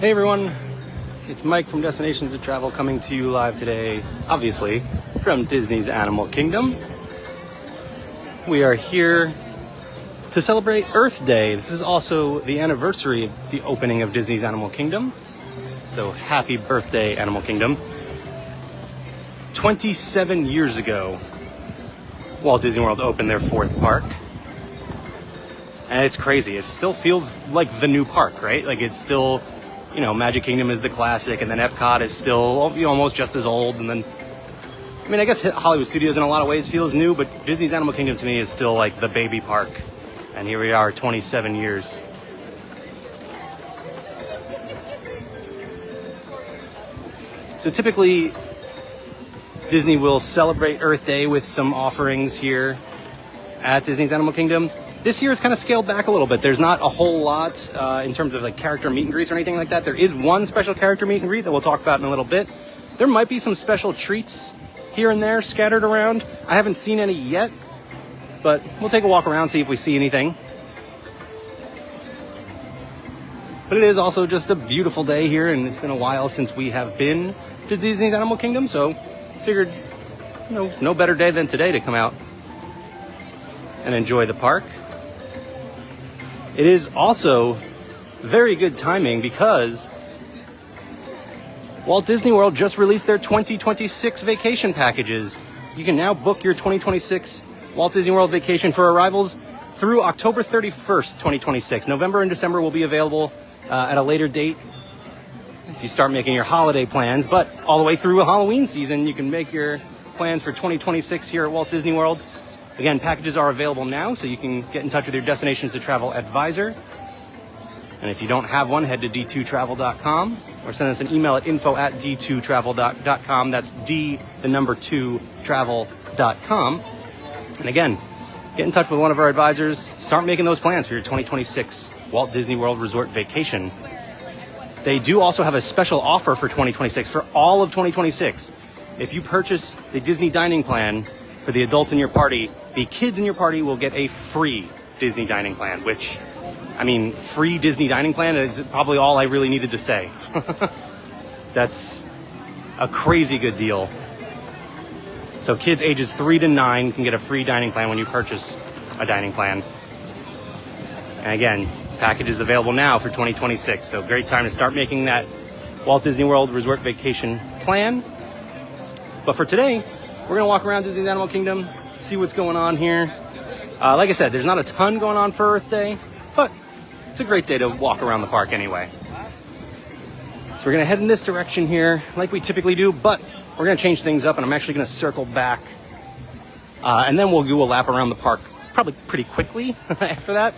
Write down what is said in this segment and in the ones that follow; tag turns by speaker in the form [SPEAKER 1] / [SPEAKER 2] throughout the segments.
[SPEAKER 1] Hey everyone, it's Mike from Destinations to Travel coming to you live today, obviously, from Disney's Animal Kingdom. We are here to celebrate Earth Day. This is also the anniversary of the opening of Disney's Animal Kingdom. So happy birthday, Animal Kingdom. 27 years ago, Walt Disney World opened their fourth park. And it's crazy. It still feels like the new park, right? Like it's still, you know, Magic Kingdom is the classic, and then Epcot is still, you know, almost just as old. And then, I mean, I guess Hollywood Studios in a lot of ways feels new, but Disney's Animal Kingdom to me is still like the baby park. And here we are, 27 years. So typically, Disney will celebrate Earth Day with some offerings here at Disney's Animal Kingdom. This year it's kind of scaled back a little bit. There's not a whole lot in terms of like character meet and greets or anything like that. There is one special character meet and greet that we'll talk about in a little bit. There might be some special treats here and there scattered around. I haven't seen any yet, but we'll take a walk around, see if we see anything. But it is also just a beautiful day here, and it's been a while since we have been to Disney's Animal Kingdom, so figured, you know, no better day than today to come out and enjoy the park. It is also very good timing because Walt Disney World just released their 2026 vacation packages. So you can now book your 2026 Walt Disney World vacation for arrivals through October 31st, 2026. November and December will be available at a later date as you start making your holiday plans, but all the way through Halloween season, you can make your plans for 2026 here at Walt Disney World. Again, packages are available now, so you can get in touch with your Destinations to Travel advisor. And if you don't have one, head to d2travel.com or send us an email at info@d2travel.com. That's d2travel.com. And again, get in touch with one of our advisors. Start making those plans for your 2026 Walt Disney World Resort vacation. They do also have a special offer for 2026, for all of 2026. If you purchase the Disney dining plan for the adults in your party, the kids in your party will get a free Disney dining plan, which, I mean, free Disney dining plan is probably all I really needed to say. That's a crazy good deal. So kids ages 3 to 9 can get a free dining plan when you purchase a dining plan. And again, packages available now for 2026. So great time to start making that Walt Disney World Resort vacation plan. But for today, we're gonna walk around Disney's Animal Kingdom, see what's going on here. Like I said, there's not a ton going on for Earth Day, but it's a great day to walk around the park anyway. So we're gonna head in this direction here, like we typically do, but we're gonna change things up, and I'm actually gonna circle back, and then we'll do a lap around the park, probably pretty quickly after that.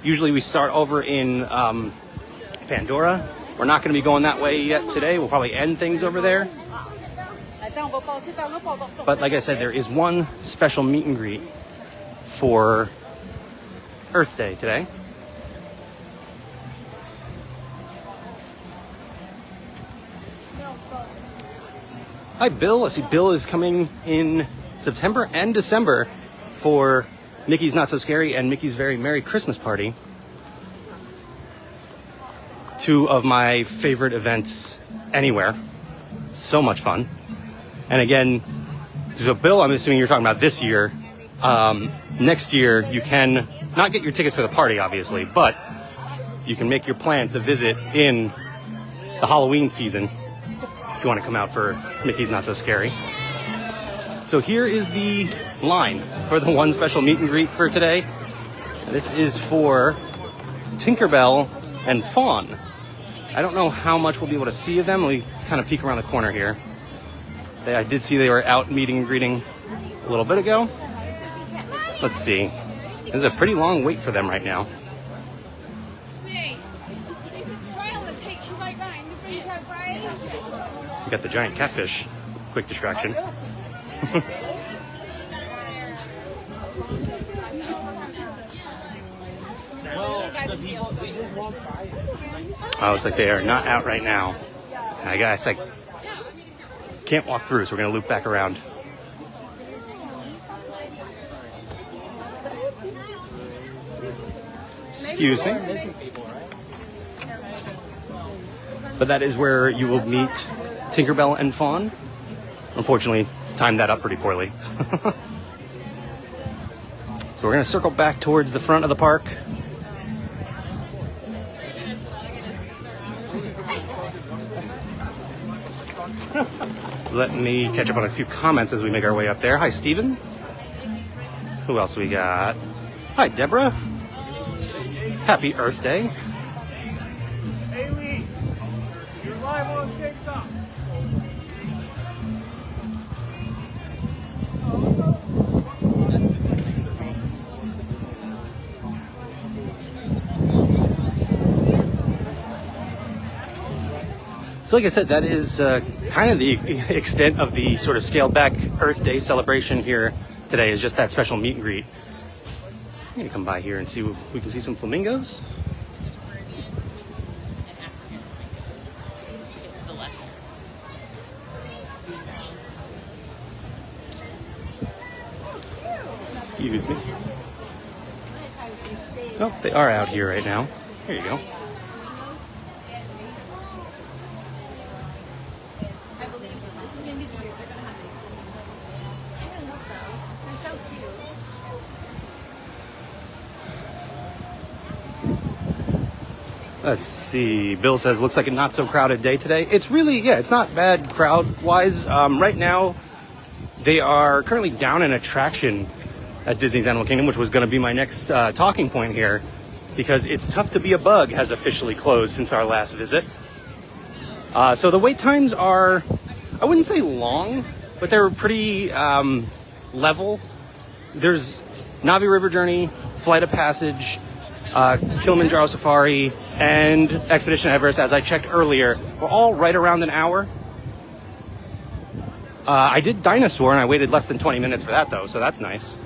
[SPEAKER 1] Usually we start over in Pandora. We're not gonna be going that way yet today. We'll probably end things over there. But like I said, there is one special meet and greet for Earth Day today. Hi, Bill. I see Bill is coming in September and December for Mickey's Not So Scary and Mickey's Very Merry Christmas Party. Two of my favorite events anywhere. So much fun. And again, so Bill, I'm assuming you're talking about this year. Next year, you can not get your tickets for the party, obviously, but you can make your plans to visit in the Halloween season if you want to come out for Mickey's Not So Scary. So here is the line for the one special meet and greet for today. This is for Tinkerbell and Fawn. I don't know how much we'll be able to see of them. We kind of peek around the corner here. I did see they were out meeting and greeting a little bit ago. Let's see. There's a pretty long wait for them right now. We got the giant catfish. Quick distraction. Oh, looks like they are not out right now. I guess I can't walk through, so we're going to loop back around. Excuse me. but that is where you will meet Tinkerbell and Fawn. Unfortunately, timed that up pretty poorly. So we're going to circle back towards the front of the park. Let me catch up on a few comments as we make our way up there. Hi, Steven. Who else we got? Hi, Deborah. Happy Earth Day.
[SPEAKER 2] Hey, Lee. You're live on TikTok.
[SPEAKER 1] So like I said, that is kind of the extent of the sort of scaled back Earth Day celebration here today, is just that special meet and greet. I'm going to come by here and see if we can see some flamingos. Excuse me. Oh, they are out here right now. Here you go. Let's see. Bill says, looks like a not so crowded day today. It's really, yeah, it's not bad crowd wise. Right now, they are currently down an attraction at Disney's Animal Kingdom, which was going to be my next talking point here, because It's Tough to Be a Bug has officially closed since our last visit. So the wait times are, I wouldn't say long, but they're pretty level. There's Navi River Journey, Flight of Passage, Kilimanjaro Safari, and Expedition Everest, as I checked earlier, were all right around an hour. I did Dinosaur, and I waited less than 20 minutes for that, though, so that's nice.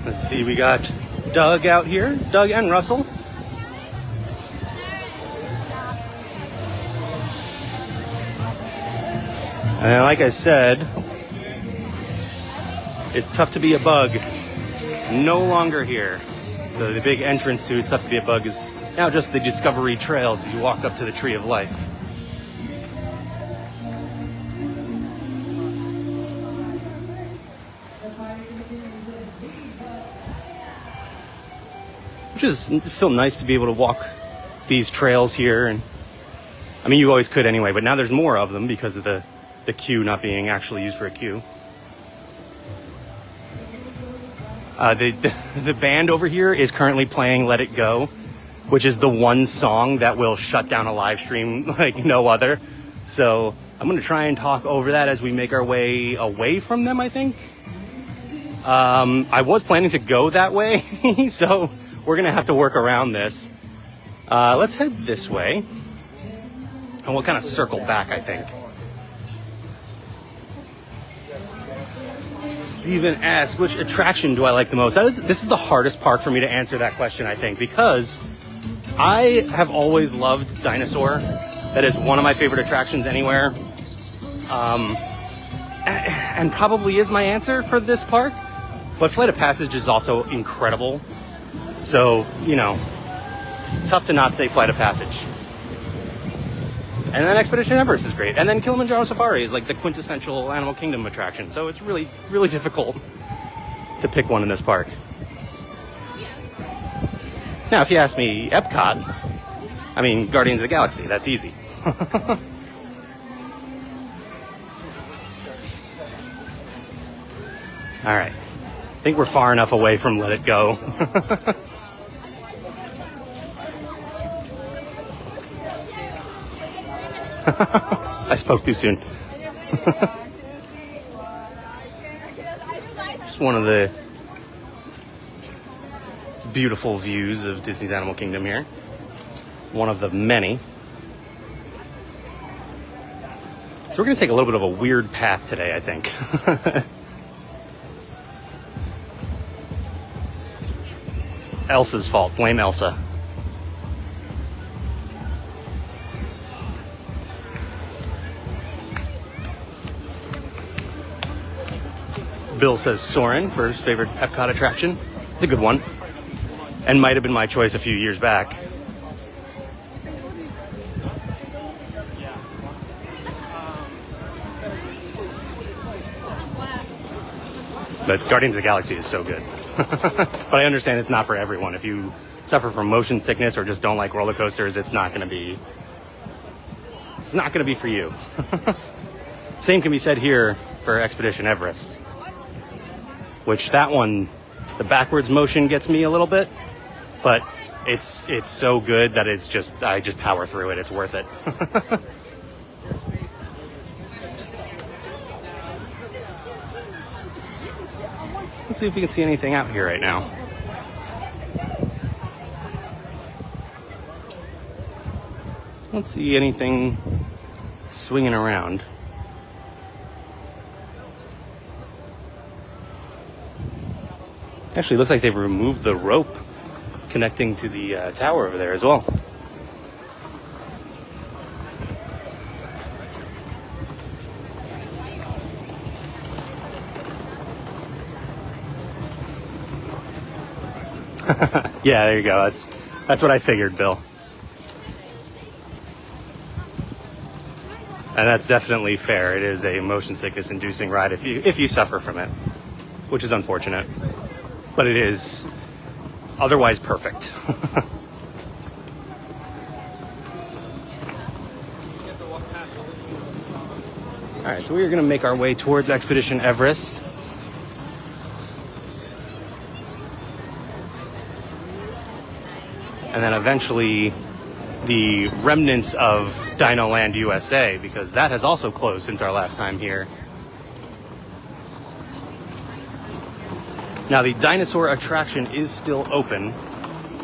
[SPEAKER 1] Let's see, we got Doug out here, Doug and Russell. And like I said, It's Tough to Be a Bug, no longer here. So the big entrance to It's Tough to Be a Bug is now just the Discovery Trails as you walk up to the Tree of Life. Which is still nice to be able to walk these trails here. And I mean, you always could anyway, but now there's more of them because of the queue not being actually used for a queue. The band over here is currently playing Let It Go, which is the one song that will shut down a live stream like no other. So I'm going to try and talk over that as we make our way away from them, I think. I was planning to go that way, so we're going to have to work around this. Let's head this way, and we'll kind of circle back, I think. Steven asks, which attraction do I like the most? This is the hardest park for me to answer that question, I think, because I have always loved Dinosaur. That is one of my favorite attractions anywhere. And probably is my answer for this park. But Flight of Passage is also incredible. So, you know, tough to not say Flight of Passage. And then Expedition Everest is great. And then Kilimanjaro Safari is like the quintessential Animal Kingdom attraction. So it's really, really difficult to pick one in this park. Now, if you ask me Epcot, I mean, Guardians of the Galaxy, that's easy. All right. I think we're far enough away from Let It Go. I spoke too soon. Just one of the beautiful views of Disney's Animal Kingdom here. One of the many. So we're going to take a little bit of a weird path today, I think. It's Elsa's fault. Blame Elsa. Bill says Soarin' for his favorite Epcot attraction. It's a good one. and might have been my choice a few years back. But Guardians of the Galaxy is so good. But I understand it's not for everyone. If you suffer from motion sickness or just don't like roller coasters, it's not going to be for you. Same can be said here for Expedition Everest, which that one, the backwards motion gets me a little bit, but it's so good that I just power through it. It's worth it. Let's see if we can see anything out here right now. Don't see anything swinging around. Actually, it looks like they've removed the rope connecting to the tower over there as well. Yeah, there you go. That's what I figured, Bill. And that's definitely fair. It is a motion sickness inducing ride if you suffer from it, which is unfortunate. But it is otherwise perfect. All right, so we are going to make our way towards Expedition Everest. And then eventually the remnants of Dino Land USA, because that has also closed since our last time here. Now, the dinosaur attraction is still open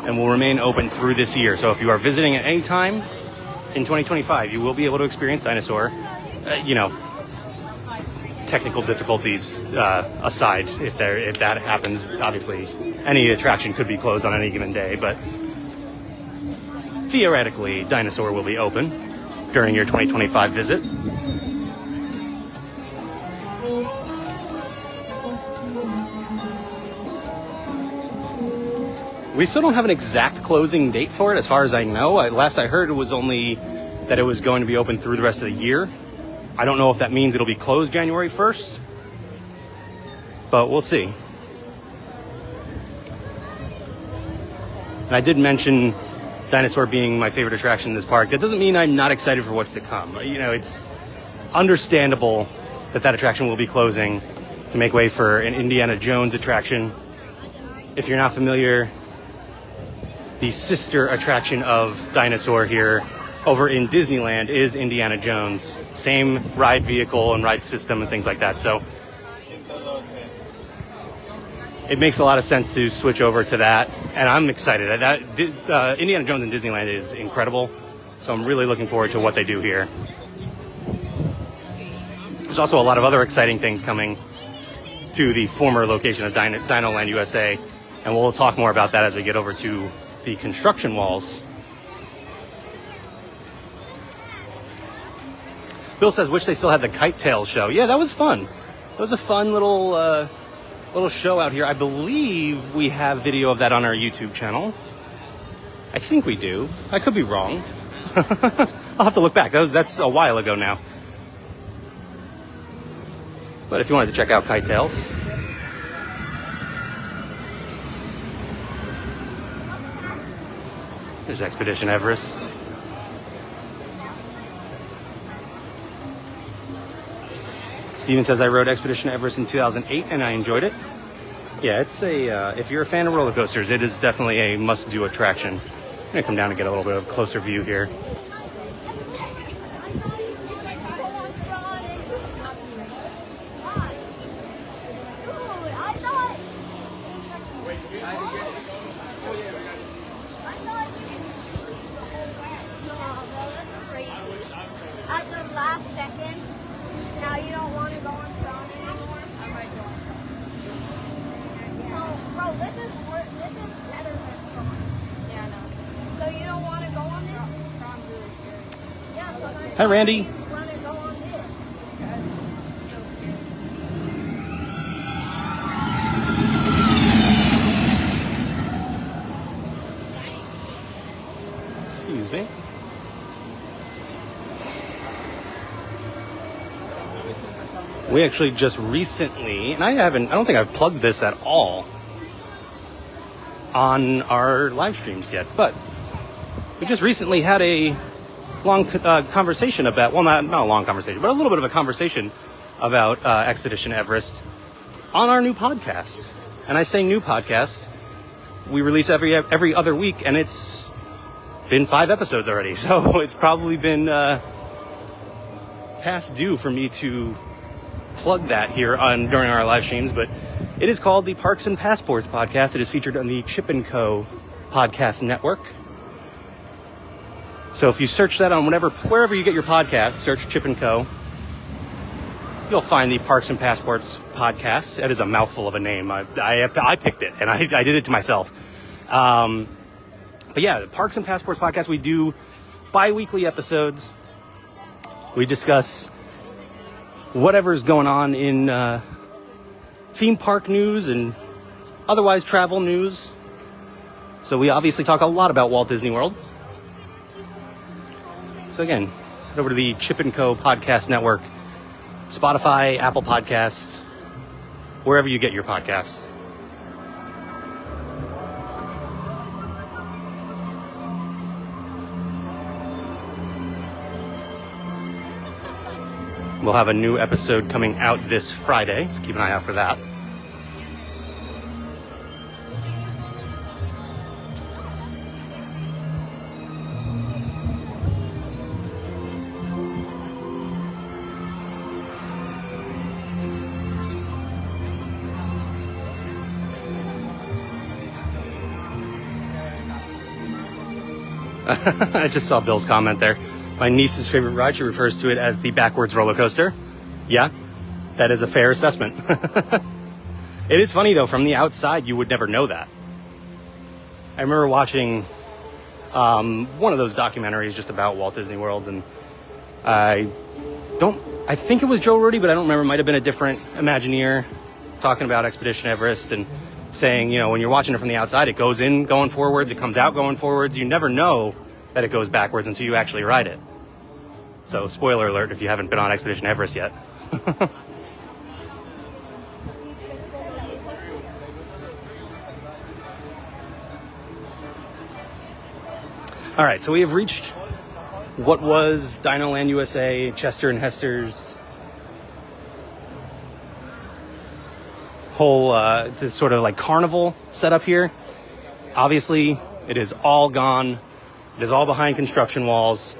[SPEAKER 1] and will remain open through this year. So if you are visiting at any time in 2025, you will be able to experience dinosaur. Technical difficulties aside, if that happens, obviously any attraction could be closed on any given day, but theoretically, dinosaur will be open during your 2025 visit. We still don't have an exact closing date for it, as far as I know. Last I heard, it was only that it was going to be open through the rest of the year. I don't know if that means it'll be closed January 1st, but we'll see. And I did mention dinosaur being my favorite attraction in this park. That doesn't mean I'm not excited for what's to come. It's understandable that attraction will be closing to make way for an Indiana Jones attraction. If you're not familiar, the sister attraction of Dinosaur here over in Disneyland is Indiana Jones. Same ride vehicle and ride system and things like that. So it makes a lot of sense to switch over to that, and I'm excited. Indiana Jones in Disneyland is incredible, so I'm really looking forward to what they do here. There's also a lot of other exciting things coming to the former location of Dino Land USA, and we'll talk more about that as we get over to the construction walls. Bill says, wish they still had the Kite Tail show. Yeah, that was fun. That was a fun little show out here. I believe we have video of that on our YouTube channel. I think we do. I could be wrong. I'll have to look back. That's a while ago now. But if you wanted to check out Kite Tails. There's Expedition Everest. Steven says, I rode Expedition Everest in 2008 and I enjoyed it. Yeah, it's if you're a fan of roller coasters, it is definitely a must-do attraction. I'm gonna come down and get a little bit of a closer view here.
[SPEAKER 3] At the last second, now you don't want to go on strong anymore. I might go on strong. Bro, this is better than strong. Yeah, I know. So you don't want to go on this? Strong's really scary. Yeah, so
[SPEAKER 1] Hi, Randy.
[SPEAKER 3] you want to go on this. Okay. So scary.
[SPEAKER 1] Excuse me. We actually just recently, and I don't think I've plugged this at all on our live streams yet, but we just recently had a long conversation about, well, not a long conversation, but a little bit of a conversation about Expedition Everest on our new podcast. And I say new podcast, we release every other week, and it's been 5 episodes already, so it's probably been past due for me to plug that here during our live streams. But it is called the Parks and Passports Podcast. It is featured on the Chip & Co. podcast network. So if you search that on wherever you get your podcasts, search Chip & Co., you'll find the Parks and Passports Podcast. That is a mouthful of a name. I picked it, and I did it to myself. But yeah, the Parks and Passports Podcast, we do bi-weekly episodes. We discuss whatever's going on in theme park news and otherwise travel news. So we obviously talk a lot about Walt Disney World. So again, head over to the Chip & Co. podcast network, Spotify, Apple Podcasts, wherever you get your podcasts. We'll have a new episode coming out this Friday, so keep an eye out for that. I just saw Bill's comment there. My niece's favorite ride, she refers to it as the backwards roller coaster. Yeah, that is a fair assessment. It is funny, though, from the outside, you would never know that. I remember watching one of those documentaries just about Walt Disney World, and I think it was Joe Rudy, but I don't remember. It might have been a different Imagineer talking about Expedition Everest and saying, when you're watching it from the outside, it goes in going forwards, it comes out going forwards. You never know that it goes backwards until you actually ride it. So, spoiler alert if you haven't been on Expedition Everest yet. All right, so we have reached what was Dinoland USA, Chester and Hester's whole this sort of like carnival setup here. Obviously, it is all gone. It is all behind construction walls,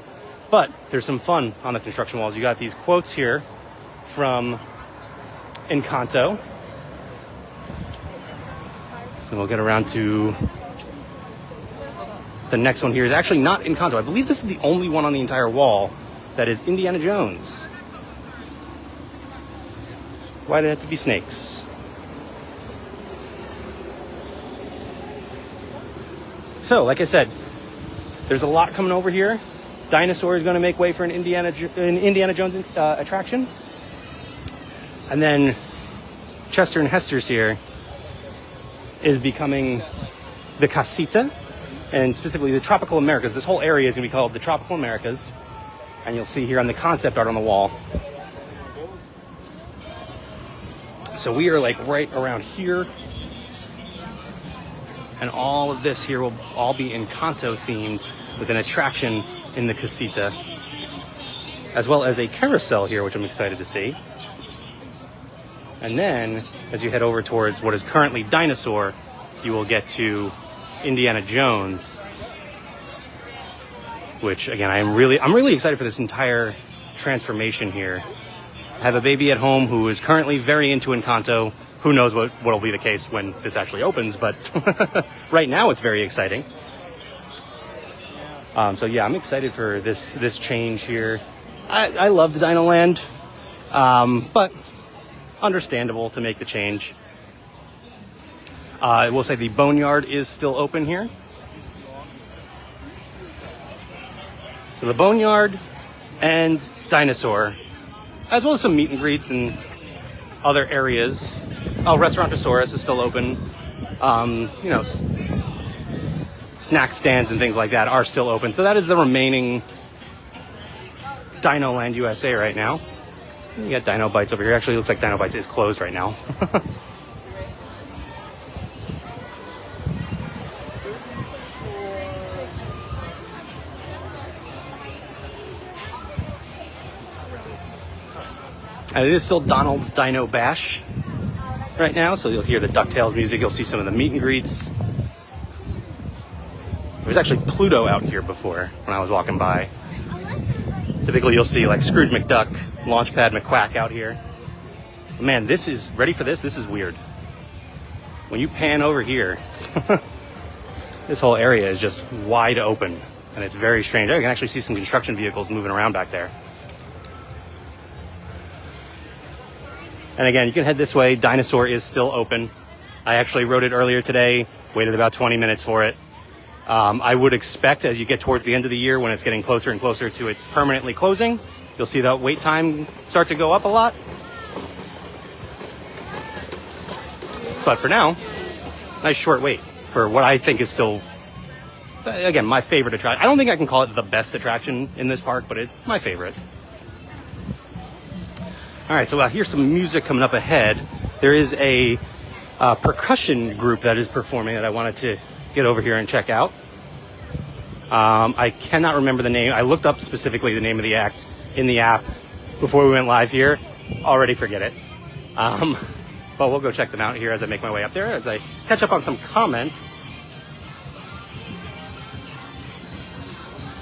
[SPEAKER 1] but there's some fun on the construction walls. You got these quotes here from Encanto. So we'll get around to the next one here. Is actually not Encanto. I believe this is the only one on the entire wall that is Indiana Jones. Why did it have to be snakes? So, like I said, there's a lot coming over here. Dinosaur is going to make way for an Indiana Jones attraction. And then Chester and Hester's here is becoming the Casita, and specifically the Tropical Americas. This whole area is going to be called the Tropical Americas. And you'll see here on the concept art on the wall. So we are like right around here. And all of this here will all be Encanto themed with an attraction in the Casita, as well as a carousel here, which I'm excited to see. And then, as you head over towards what is currently Dinosaur, you will get to Indiana Jones, which again, I'm really excited for this entire transformation here. I have a baby at home who is currently very into Encanto. Who knows what will be the case when this actually opens, but right now it's very exciting. So yeah, I'm excited for this change here. I loved Dinoland, but understandable to make the change. I will say the Boneyard is still open here. So the Boneyard and Dinosaur, as well as some meet and greets and other areas. Oh, Restaurantosaurus is still open. snack stands and things like that are still open. So that is the remaining Dino Land USA right now. You got Dino Bites over here. Actually, it looks like Dino Bites is closed right now. And it is still Donald's Dino Bash right now, so you'll hear the DuckTales music. You'll see some of the meet and greets. There was actually Pluto out here before when I was walking by. Typically, you'll see like Scrooge McDuck, Launchpad McQuack out here. Man, this is, ready for this? This is weird. When you pan over here, this whole area is just wide open, and it's very strange. I can actually see some construction vehicles moving around back there. And again, you can head this way. Dinosaur is still open. I actually rode it earlier today, waited about 20 minutes for it. I would expect as you get towards the end of the year, when it's getting closer and closer to it permanently closing, you'll see that wait time start to go up a lot. But for now, nice short wait for what I think is still, again, my favorite attraction. I don't think I can call it the best attraction in this park, but it's my favorite. All right, so here's some music coming up ahead. There is a percussion group that is performing that I wanted to get over here and check out. I cannot remember the name. I looked up specifically the name of the act in the app before we went live here. Already forget it. But we'll go check them out here as I make my way up there, as I catch up on some comments.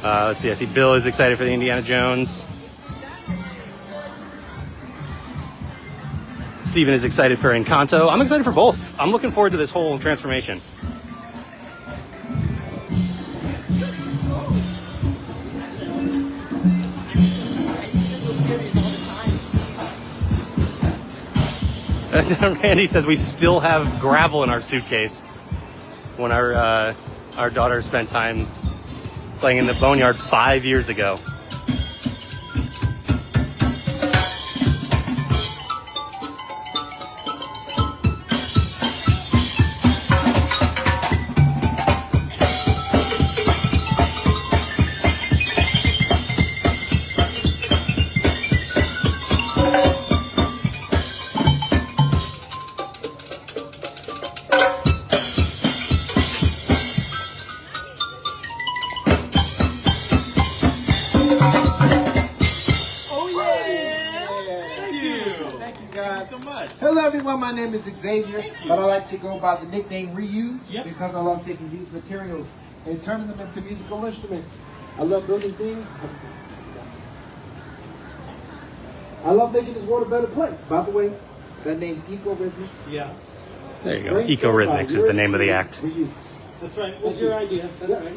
[SPEAKER 1] Let's see, I see Bill is excited for the Indiana Jones. Steven is excited for Encanto. I'm excited for both. I'm looking forward to this whole transformation. Randy says we still have gravel in our suitcase when our daughter spent time playing in the boneyard 5 years ago.
[SPEAKER 4] Hello everyone, my name is Xavier, but I like to go by the nickname Reuse because I love taking used materials and turning them into musical instruments. I love building things. I love making this world a better place. By the way, that name Eco Rhythmics.
[SPEAKER 2] Yeah.
[SPEAKER 1] There you go. Eco Rhythmics is the name of the act.
[SPEAKER 2] That's right. It was your idea. That's right.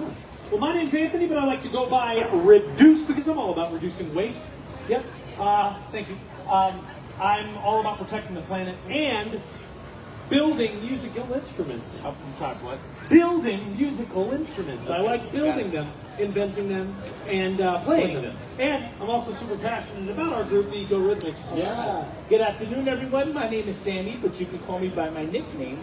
[SPEAKER 2] Well, my name's Anthony, but I like to go by Reduce because I'm all about reducing waste. Yep. Thank you. I'm all about protecting the planet and building musical instruments. What? Building musical instruments. I like building them, inventing them, and playing them. And I'm also super passionate about our group, the Eco Rhythmics.
[SPEAKER 5] Yeah. Good afternoon, everyone. My name is Sammy, but you can call me by my nickname,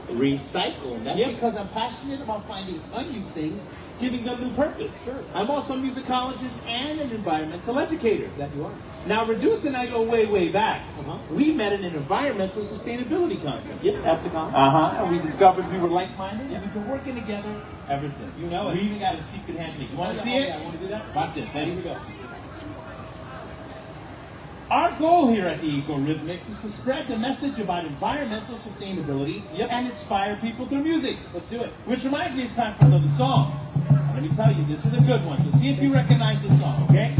[SPEAKER 5] Recycle. And that's because I'm passionate about finding unused things, giving them new purpose.
[SPEAKER 2] Sure.
[SPEAKER 5] I'm also a musicologist and an environmental educator.
[SPEAKER 2] That you are.
[SPEAKER 5] Now, Reduce and I go way, way back.
[SPEAKER 2] Uh-huh.
[SPEAKER 5] We met at an environmental sustainability conference.
[SPEAKER 2] Yep, that's the comment.
[SPEAKER 5] And we discovered we were like-minded, and we've been working together ever since.
[SPEAKER 2] You know it.
[SPEAKER 5] We even got a secret handshake. You want to see it?
[SPEAKER 2] Yeah, I want to do that.
[SPEAKER 5] Watch it.
[SPEAKER 2] Here we go.
[SPEAKER 5] Our goal here at the Eco Rhythmics is to spread the message about environmental sustainability and inspire people through music.
[SPEAKER 2] Let's do it.
[SPEAKER 5] Which reminds me, it's time for another song. Let me tell you, this is a good one. So see if you recognize this song, okay?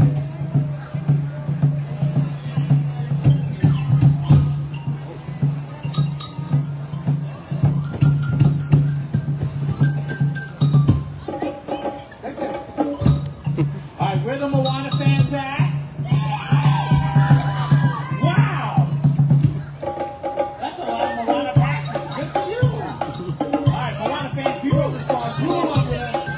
[SPEAKER 5] All right, where the Moana fans at? Wow! That's a lot of Moana passion. Good for you. All right, Moana fans, we wrote this song. Who along with us?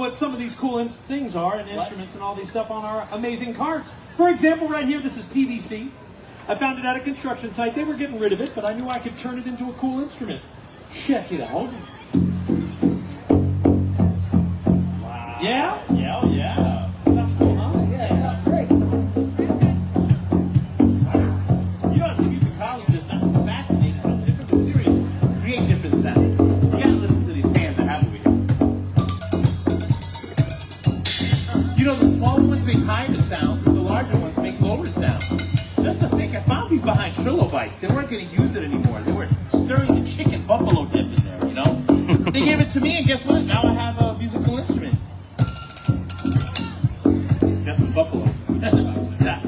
[SPEAKER 2] what some of these cool things are and instruments and all these stuff on our amazing carts. For example, right here, this is PVC. I found it at a construction site. They were getting rid of it, but I knew I could turn it into a cool instrument. Check it out. Wow. Yeah?
[SPEAKER 5] Yeah, oh yeah.
[SPEAKER 2] Sounds cool, huh?
[SPEAKER 4] Yeah, great.
[SPEAKER 5] You know, as a musicologist, I'm fascinated how different materials create different sounds. You gotta listen to these pans I have over here. You know, the smaller ones make higher sounds, and the larger ones make lower sounds. Just to think, I found these behind trilobites. They weren't going to use it anymore. They were stirring the chicken buffalo dip in there, you know? They gave it to me, and guess what? Now I have a musical instrument. That's a buffalo. Yeah.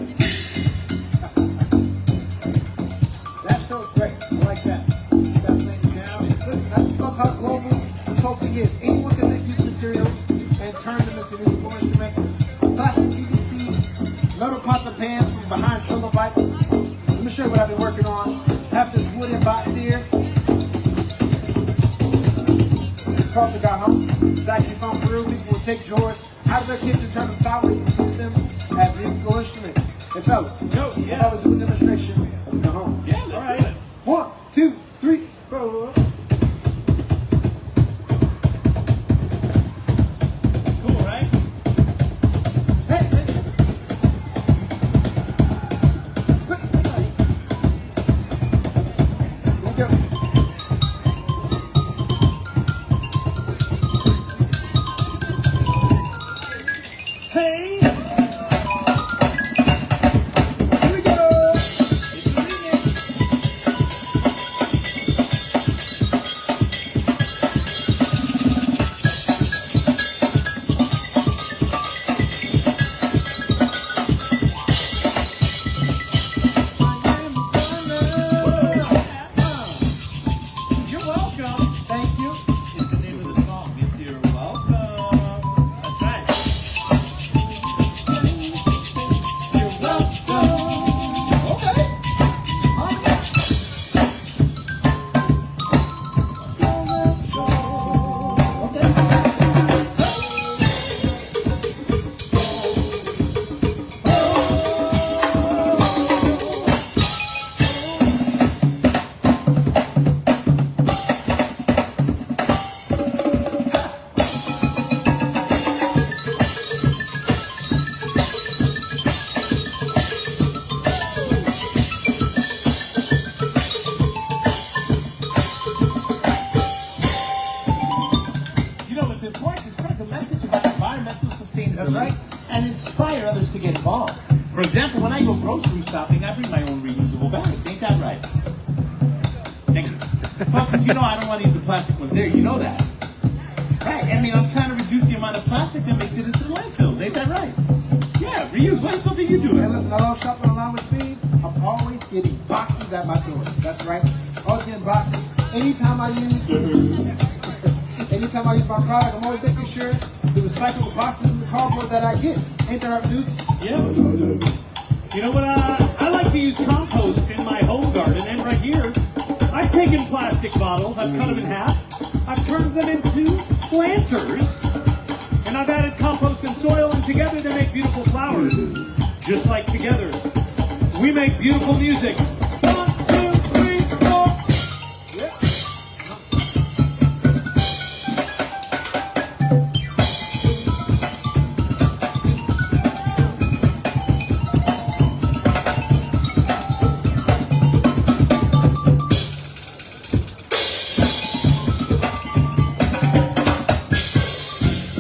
[SPEAKER 4] That's so great. I like that. That thing down. Listen, that's how global this whole thing is. Anyone can take these materials and turn them into musical instruments. Plastic PVC, metal pots and pans from behind trilobites. Let me show you what I've been working on. I have this wooden box here. It's called the Gajon. It's actually from Peru. People will take drawers out of their kitchen, turn them sideways, and use them as musical instruments. And fellas,
[SPEAKER 2] yeah.
[SPEAKER 4] I will do a demonstration of the Gajon.
[SPEAKER 5] Yeah, all right.
[SPEAKER 4] 1, 2, 3, 4.
[SPEAKER 5] Cool, right?
[SPEAKER 4] Hey, hey. Here we go.
[SPEAKER 2] Hey!
[SPEAKER 4] Here we go.
[SPEAKER 5] You're welcome.
[SPEAKER 4] Thank you.
[SPEAKER 5] It's the name of the song. It's You're Welcome. That's right. You're welcome.
[SPEAKER 4] Okay.
[SPEAKER 5] You know, it's important to spread the message about environmental sustainability.
[SPEAKER 4] That's right.
[SPEAKER 5] And inspire others to get involved. For example, when I go grocery shopping, I bring my own reusable bags. Ain't that right? Thank you. Well, because you know I don't want to use the plastic ones there. You know that. Right. I mean, I'm trying to reduce the amount of plastic that makes it into the landfills. Ain't that right? Yeah, reuse. What's something you do?
[SPEAKER 4] And listen, I love shopping online with Speeds. I'm always getting boxes at my door. That's right. Always getting boxes. Anytime I use my product, I'm always making sure to recycle the boxes and the cardboard that I get. Ain't that right, Deuce?
[SPEAKER 2] Yeah. You know what? I like to use compost in my home garden, and right here, I've taken plastic bottles, I've cut them in half, I've turned them into planters, and I've added compost and soil, and together they make beautiful flowers. Just like together, we make beautiful music. 1, 2, 3, 4.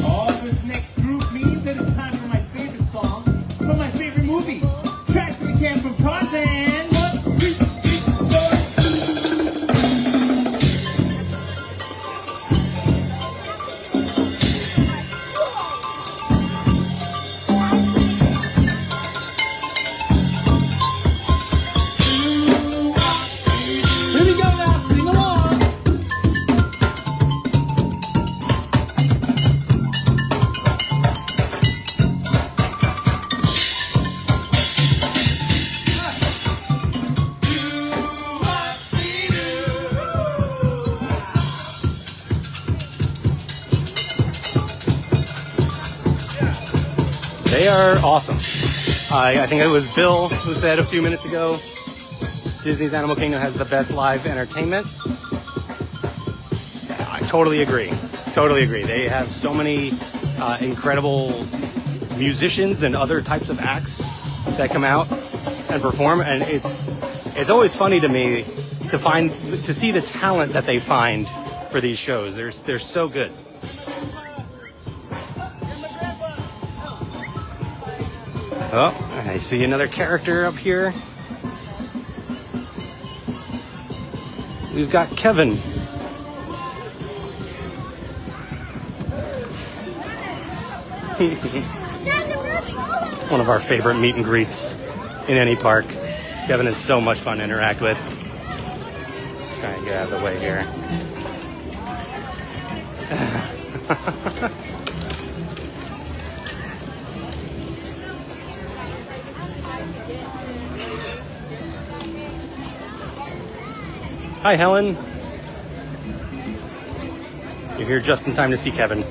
[SPEAKER 5] All this next group means that it's time for my favorite song from my favorite movie. Trash in the Can from Tarzan. What?
[SPEAKER 1] They are awesome. I think it was Bill who said a few minutes ago, Disney's Animal Kingdom has the best live entertainment. I totally agree. Totally agree. They have so many incredible musicians and other types of acts that come out and perform, and it's always funny to me to see the talent that they find for these shows. They're so good. Oh, I see another character up here. We've got Kevin. One of our favorite meet and greets in any park. Kevin is so much fun to interact with. Try and get out of the way here. Hi, Helen. You're here just in time to see Kevin.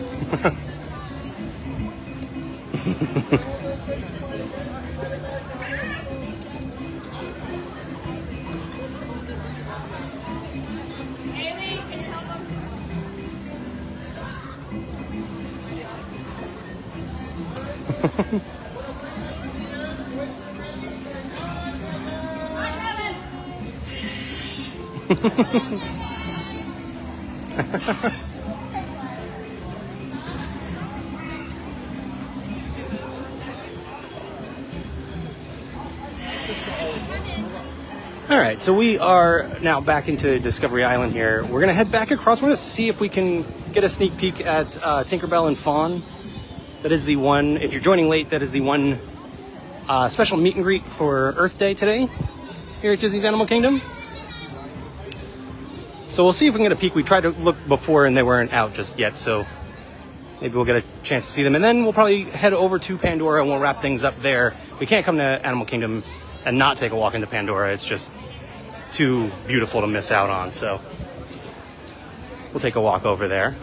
[SPEAKER 1] All right, so we are now back into Discovery Island here. We're going to head back across. We're going to see if we can get a sneak peek at Tinkerbell and Fawn. That is the one, if you're joining late, that is the one special meet and greet for Earth Day today here at Disney's Animal Kingdom. So we'll see if we can get a peek. We tried to look before and they weren't out just yet, so maybe we'll get a chance to see them. And then we'll probably head over to Pandora and we'll wrap things up there. We can't come to Animal Kingdom and not take a walk into Pandora. It's just too beautiful to miss out on. So we'll take a walk over there.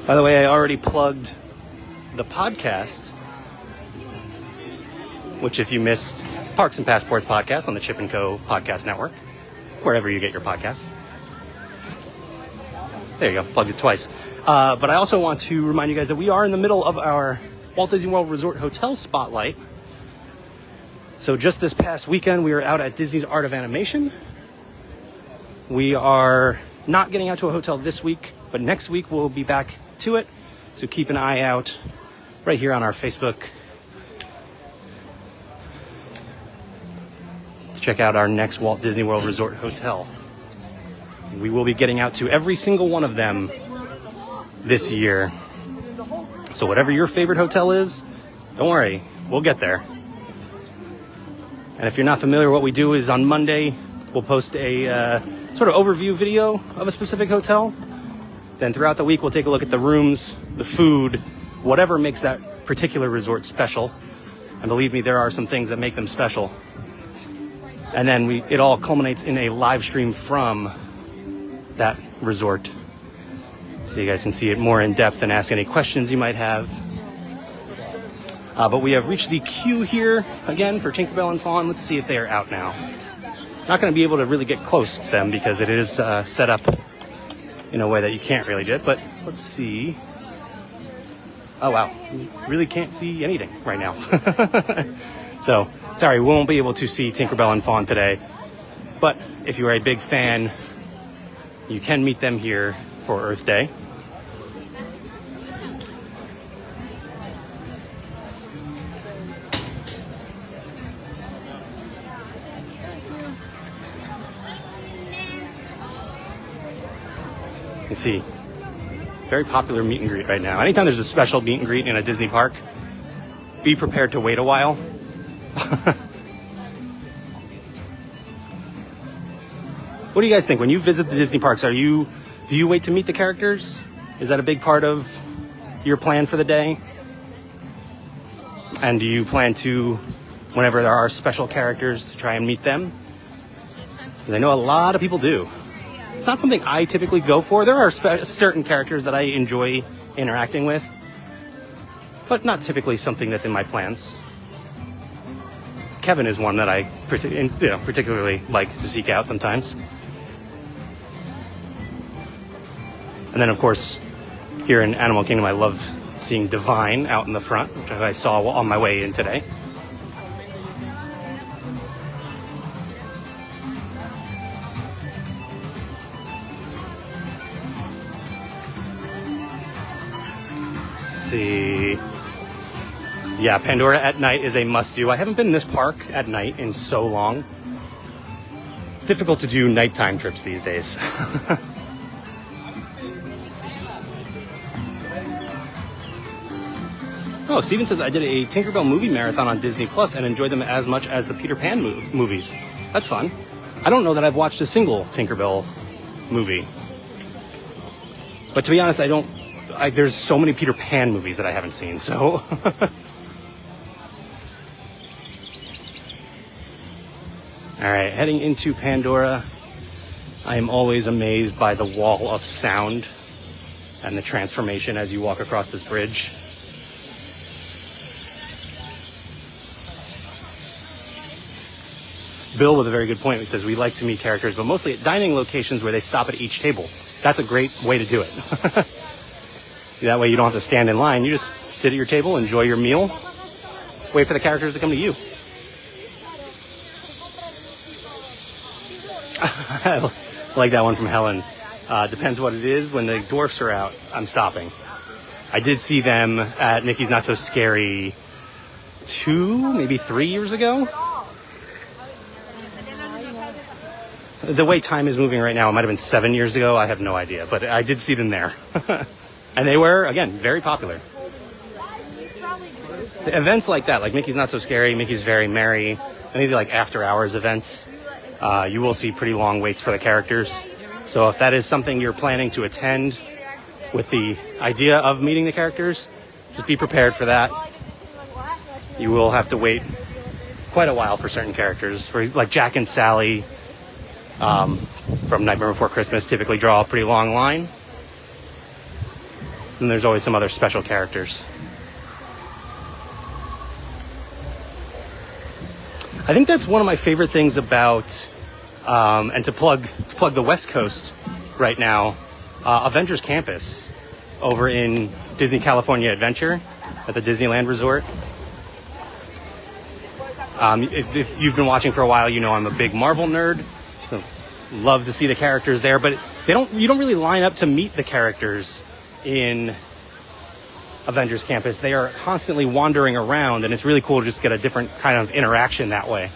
[SPEAKER 1] By the way, I already plugged the podcast, which if you missed, Parks and Passports podcast on the Chip & Co. podcast network, wherever you get your podcasts. There you go, plugged it twice. But I also want to remind you guys that we are in the middle of our Walt Disney World Resort Hotel Spotlight. So just this past weekend, we were out at Disney's Art of Animation. We are not getting out to a hotel this week, but next week we'll be back to it. So keep an eye out right here on our Facebook to check out our next Walt Disney World Resort Hotel. We will be getting out to every single one of them this year. So whatever your favorite hotel is, don't worry, we'll get there. And if you're not familiar, what we do is on Monday, we'll post a sort of overview video of a specific hotel. Then throughout the week, we'll take a look at the rooms, the food, whatever makes that particular resort special. And believe me, there are some things that make them special. And then it all culminates in a live stream from that resort. So you guys can see it more in depth and ask any questions you might have. But we have reached the queue here again for Tinkerbell and Fawn. Let's see if they are out now. Not going to be able to really get close to them because it is set up in a way that you can't really do it, but let's see. Oh wow, really can't see anything right now. So, sorry, we won't be able to see Tinkerbell and Fawn today, but if you are a big fan, you can meet them here for Earth Day. You see, very popular meet and greet right now. Anytime there's a special meet and greet in a Disney park, be prepared to wait a while. What do you guys think? When you visit the Disney parks, do you wait to meet the characters? Is that a big part of your plan for the day? And do you plan to whenever there are special characters to try and meet them. And I know a lot of people do. It's not something I typically go for. There are certain characters that I enjoy interacting with, but not typically something that's in my plans. Kevin is one that I particularly like to seek out sometimes. And then, of course, here in Animal Kingdom, I love seeing Divine out in the front, which I saw on my way in today. Let's see. Yeah, Pandora at night is a must-do. I haven't been in this park at night in so long. It's difficult to do nighttime trips these days. Oh, Steven says I did a Tinkerbell movie marathon on Disney Plus and enjoyed them as much as the Peter Pan movies. That's fun. I don't know that I've watched a single Tinkerbell movie. But to be honest, there's so many Peter Pan movies that I haven't seen, so... All right, heading into Pandora. I am always amazed by the wall of sound and the transformation as you walk across this bridge. Bill with a very good point. He says we like to meet characters, but mostly at dining locations where they stop at each table. That's a great way to do it. That way you don't have to stand in line. You just sit at your table, enjoy your meal, wait for the characters to come to you. I like that one from Helen. Depends what it is. When the dwarfs are out, I'm stopping. I did see them at Mickey's Not So Scary 2, maybe 3 years ago. The way time is moving right now, it might have been 7 years ago. I have no idea, but I did see them there. And they were, again, very popular. The events like that, like Mickey's Not So Scary, Mickey's Very Merry, any of the like after hours events, you will see pretty long waits for the characters. So if that is something you're planning to attend with the idea of meeting the characters, just be prepared for that. You will have to wait quite a while for certain characters. For like Jack and Sally from Nightmare Before Christmas typically draw a pretty long line. And there's always some other special characters. I think that's one of my favorite things about, and to plug the West Coast right now, Avengers Campus over in Disney California Adventure at the Disneyland Resort. If you've been watching for a while, you know I'm a big Marvel nerd. So love to see the characters there, but you don't really line up to meet the characters in Avengers Campus. They are constantly wandering around, and it's really cool to just get a different kind of interaction that way.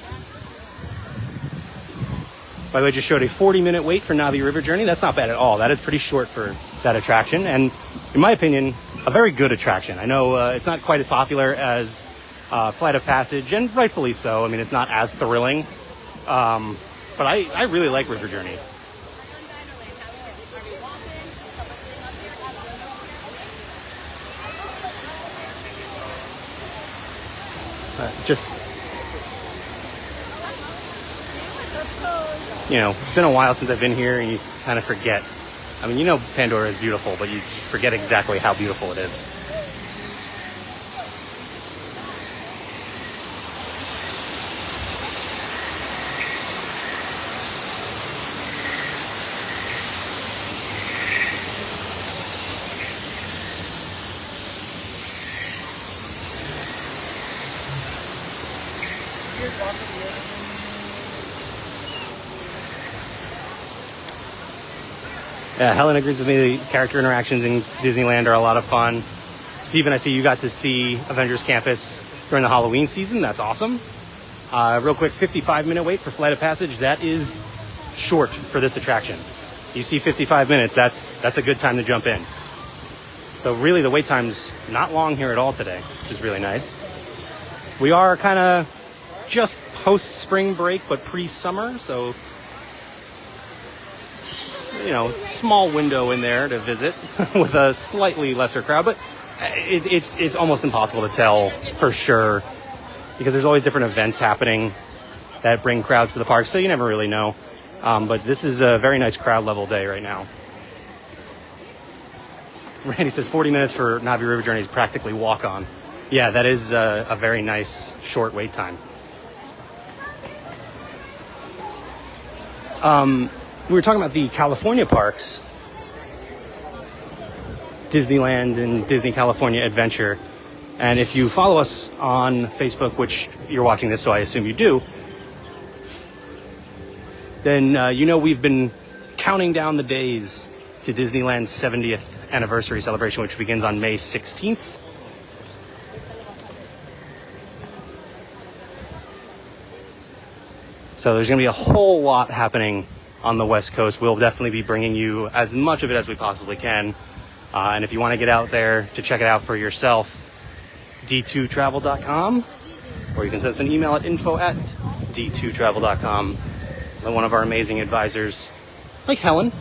[SPEAKER 1] By the way, I just showed a 40-minute wait for Na'vi River Journey. That's not bad at all. That is pretty short for that attraction, and in my opinion, a very good attraction. I know it's not quite as popular as Flight of Passage, and rightfully so. I mean, it's not as thrilling, but I really like River Journey. Just, you know, it's been a while since I've been here, and you kind of forget. I mean, you know Pandora is beautiful, but you forget exactly how beautiful it is. Yeah, Helen agrees with me. The character interactions in Disneyland are a lot of fun. Steven, I see you got to see Avengers Campus during the Halloween season. That's awesome. Real quick, 55-minute wait for Flight of Passage. That is short for this attraction. You see 55 minutes, that's a good time to jump in. So really the wait time's not long here at all today, which is really nice. We are kind of just post-spring break, but pre-summer, so you know, small window in there to visit with a slightly lesser crowd, but it's almost impossible to tell for sure because there's always different events happening that bring crowds to the park, so you never really know. But this is a very nice crowd level day right now. Randy says 40 minutes for Navi River Journey is practically walk on. Yeah, that is a very nice short wait time. We were talking about the California parks, Disneyland and Disney California Adventure. And if you follow us on Facebook, which you're watching this, so I assume you do, then you know we've been counting down the days to Disneyland's 70th anniversary celebration, which begins on May 16th. So there's going to be a whole lot happening on the West Coast. We'll definitely be bringing you as much of it as we possibly can. And if you want to get out there to check it out for yourself, d2travel.com, or you can send us an email at info@d2travel.com. Let one of our amazing advisors, like Helen,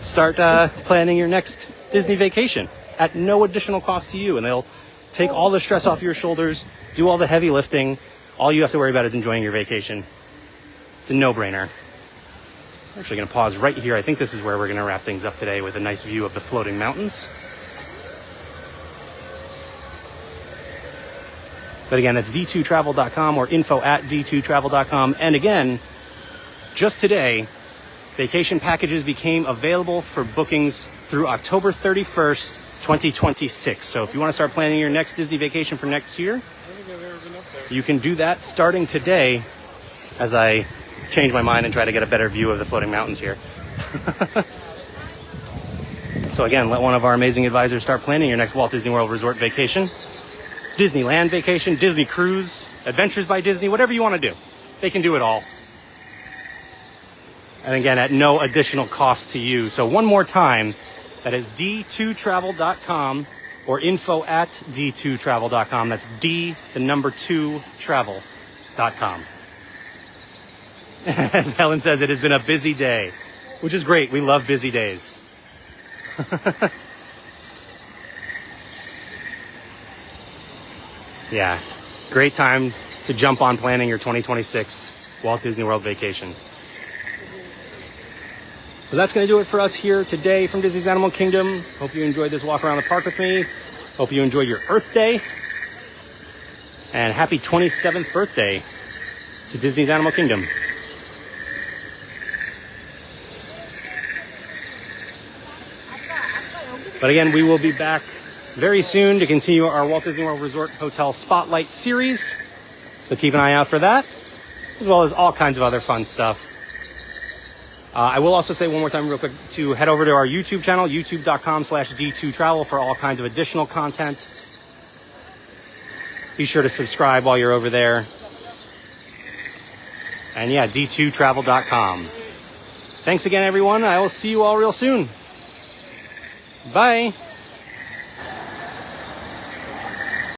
[SPEAKER 1] start planning your next Disney vacation at no additional cost to you. And they'll take all the stress off your shoulders, do all the heavy lifting. All you have to worry about is enjoying your vacation. It's a no-brainer. I'm actually going to pause right here. I think this is where we're going to wrap things up today with a nice view of the floating mountains. But again, that's d2travel.com or info@d2travel.com. And again, just today, vacation packages became available for bookings through October 31st, 2026. So if you want to start planning your next Disney vacation for next year, you can do that starting today, as I change my mind and try to get a better view of the floating mountains here. So again, let one of our amazing advisors start planning your next Walt Disney World Resort vacation, Disneyland vacation, Disney Cruise, Adventures by Disney, whatever you want to do. They can do it all. And again, at no additional cost to you. So one more time, that is d2travel.com or info@d2travel.com. That's d2travel.com. As Helen says, it has been a busy day, which is great. We love busy days. Yeah, great time to jump on planning your 2026 Walt Disney World vacation. But that's going to do it for us here today from Disney's Animal Kingdom. Hope you enjoyed this walk around the park with me. Hope you enjoyed your Earth Day. And happy 27th birthday to Disney's Animal Kingdom. But again, we will be back very soon to continue our Walt Disney World Resort Hotel Spotlight series. So keep an eye out for that, as well as all kinds of other fun stuff. I will also say one more time real quick to head over to our YouTube channel, youtube.com/d2travel, for all kinds of additional content. Be sure to subscribe while you're over there. And yeah, d2travel.com. Thanks again, everyone. I will see you all real soon. Bye.